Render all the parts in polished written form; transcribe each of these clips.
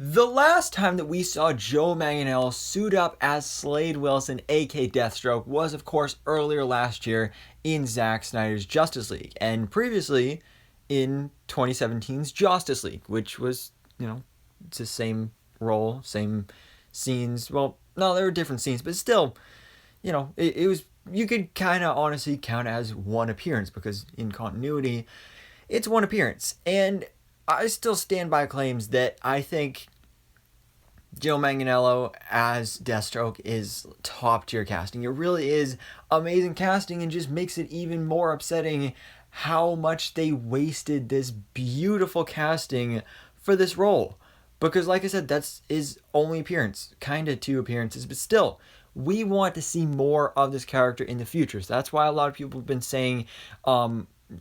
The last time that we saw Joe Manganiello suit up as Slade Wilson, aka Deathstroke, was of course earlier last year in Zack Snyder's Justice League, and previously in 2017's Justice League, which was, it's the same role, same scenes. Well, no, there were different scenes, but still, it was, you could kind of honestly count it as one appearance because in continuity, it's one appearance. And I still stand by claims that I think Joe Manganiello as Deathstroke is top tier casting. It really is amazing casting and just makes it even more upsetting how much they wasted this beautiful casting for this role. Because like I said, that's his only appearance. Kind of two appearances, but still, we want to see more of this character in the future. So that's why a lot of people have been saying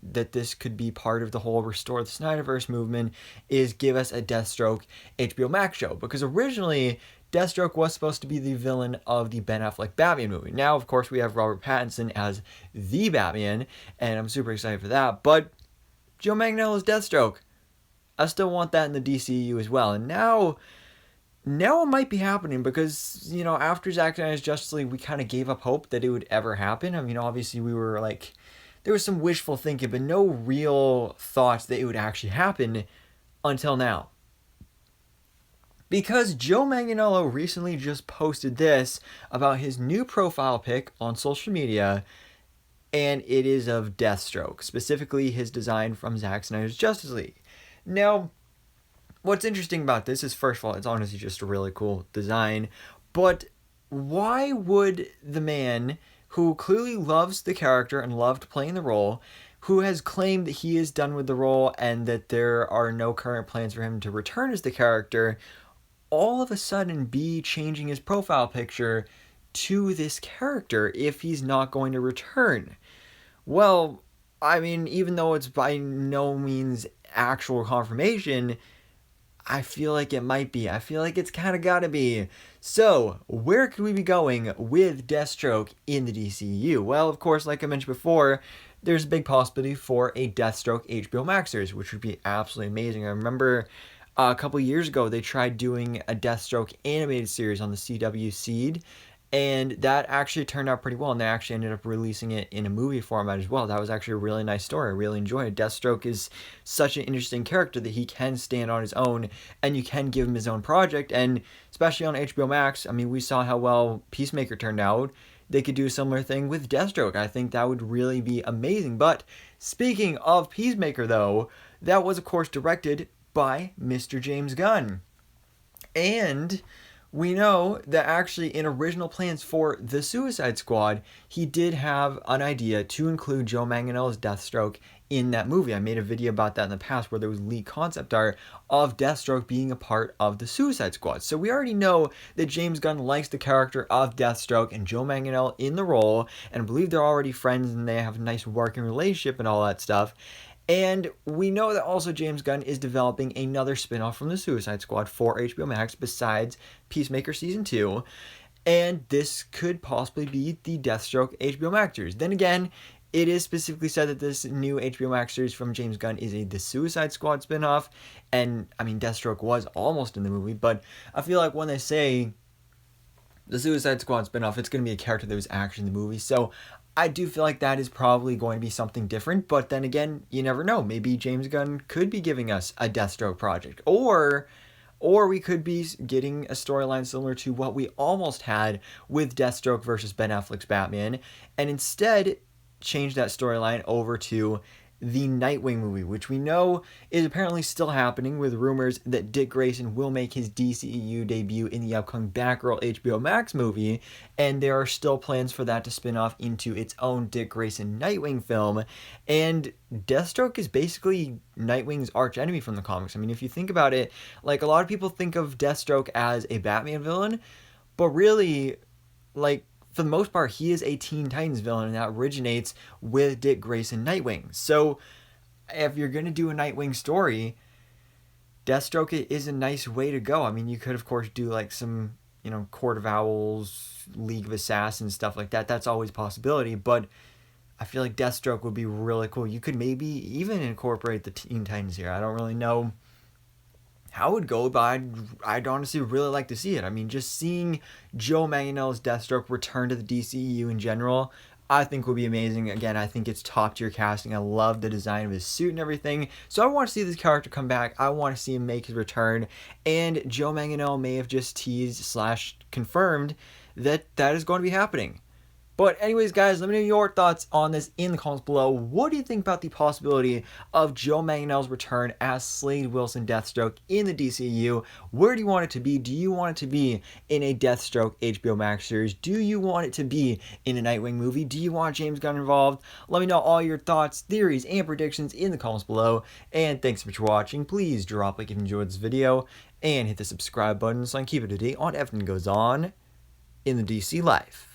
that this could be part of the whole Restore the Snyderverse movement, is give us a Deathstroke HBO Max show. Because originally, Deathstroke was supposed to be the villain of the Ben Affleck Batman movie. Now, of course, we have Robert Pattinson as the Batman, and I'm super excited for that. But Joe Manganiello's Deathstroke, I still want that in the DCEU as well. And now it might be happening because, after Zack Snyder's Justice League, we kind of gave up hope that it would ever happen. I mean, obviously, we were like, there was some wishful thinking, but no real thoughts that it would actually happen until now. Because Joe Manganiello recently just posted this about his new profile pic on social media, and it is of Deathstroke, specifically his design from Zack Snyder's Justice League. Now, what's interesting about this is, first of all, it's honestly just a really cool design, but why would the man who clearly loves the character and loved playing the role, who has claimed that he is done with the role and that there are no current plans for him to return as the character, all of a sudden be changing his profile picture to this character if he's not going to return? Well, I mean, even though it's by no means actual confirmation, I feel like it might be. I feel like it's kind of got to be. So, where could we be going with Deathstroke in the DCEU? Well, of course, like I mentioned before, there's a big possibility for a Deathstroke HBO Max series, which would be absolutely amazing. I remember a couple years ago, they tried doing a Deathstroke animated series on the CW Seed, and that actually turned out pretty well, and they actually ended up releasing it in a movie format as well. That was actually a really nice story. I really enjoyed it. Deathstroke is such an interesting character that he can stand on his own, and you can give him his own project, and especially on HBO Max, I mean, we saw how well Peacemaker turned out. They could do a similar thing with Deathstroke. I think that would really be amazing. But speaking of Peacemaker, though, that was, of course, directed by Mr. James Gunn. And we know that actually in original plans for The Suicide Squad, he did have an idea to include Joe Manganiello's Deathstroke in that movie. I made a video about that in the past where there was leaked concept art of Deathstroke being a part of The Suicide Squad. So we already know that James Gunn likes the character of Deathstroke and Joe Manganiello in the role, and I believe they're already friends and they have a nice working relationship and all that stuff. And we know that also James Gunn is developing another spin-off from the Suicide Squad for HBO Max besides Peacemaker Season 2. And this could possibly be the Deathstroke HBO Max series. Then again, it is specifically said that this new HBO Max series from James Gunn is the Suicide Squad spin-off. And, I mean, Deathstroke was almost in the movie, but I feel like when they say the Suicide Squad spin-off, it's going to be a character that was actually in the movie. So I do feel like that is probably going to be something different, but then again, you never know. Maybe James Gunn could be giving us a Deathstroke project, or we could be getting a storyline similar to what we almost had with Deathstroke versus Ben Affleck's Batman, and instead change that storyline over to the Nightwing movie, which we know is apparently still happening, with rumors that Dick Grayson will make his DCEU debut in the upcoming Batgirl HBO Max movie, and there are still plans for that to spin off into its own Dick Grayson Nightwing film. And Deathstroke is basically Nightwing's arch enemy from the comics. I mean, if you think about it, like, a lot of people think of Deathstroke as a Batman villain, but really, like, for the most part, he is a Teen Titans villain, and that originates with Dick Grayson Nightwing. So, if you're going to do a Nightwing story, Deathstroke is a nice way to go. I mean, you could, of course, do, like, some, Court of Owls, League of Assassins, stuff like that. That's always a possibility, but I feel like Deathstroke would be really cool. You could maybe even incorporate the Teen Titans here. I don't really know how it would go, but I'd honestly really like to see it. I mean, just seeing Joe Manganiello's Deathstroke return to the DCEU in general, I think would be amazing. Again, I think it's top tier casting. I love the design of his suit and everything. So I want to see this character come back. I want to see him make his return. And Joe Manganiello may have just teased / confirmed that that is going to be happening. But anyways, guys, let me know your thoughts on this in the comments below. What do you think about the possibility of Joe Manganiello's return as Slade Wilson Deathstroke in the DCEU? Where do you want it to be? Do you want it to be in a Deathstroke HBO Max series? Do you want it to be in a Nightwing movie? Do you want James Gunn involved? Let me know all your thoughts, theories, and predictions in the comments below. And thanks so much for watching. Please drop a like if you enjoyed this video and hit the subscribe button so I can keep it up to date on everything that goes on in the DC life.